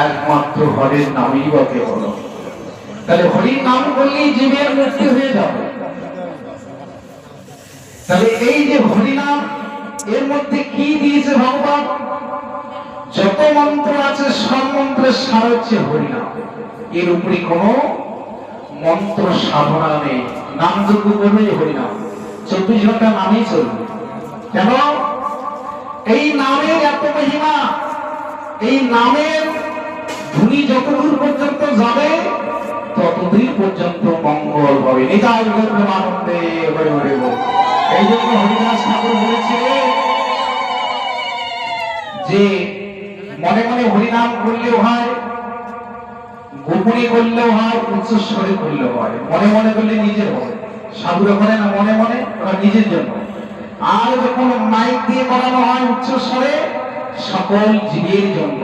একমাত্র হরির নামই বা কেবল। তাহলে হরির নাম করলেই জীবের মুক্তি হয়ে যাবে। তাহলে এই যে হরিনাম, এর মধ্যে কি দিয়েছে ভগবান? যত মন্ত্র আছে সব মন্ত্রের সার হচ্ছে হরিনাম। এর উপরে কোনো মন্ত্র সাধনা নেই। নাম যজ্ঞ করবে হরিনাম, 24 ঘন্টা নামই চলবে। কেন? এই নামের এত মহিমা, এই নামের ধ্বনি যতদূর পর্যন্ত যাবে ততদূর পর্যন্ত মঙ্গল হবে। নিতাই গৌর প্রেমানন্দে হরি হরি বল। এই জন্য হরিদাস ঠাকুর বলেছিলেন যে মনে মনে হরিনাম করলেও হয়, গোপনে করলেও হয়, উচ্চস্বরে করলেও হয়। মনে মনে করলে নিজের হয়, সাধুরা করে না মনে মনে, ওরা নিজের জন্য। আর যখন মাইক দিয়ে করানো হয় উচ্চস্বরে, সকল জীবের জন্য।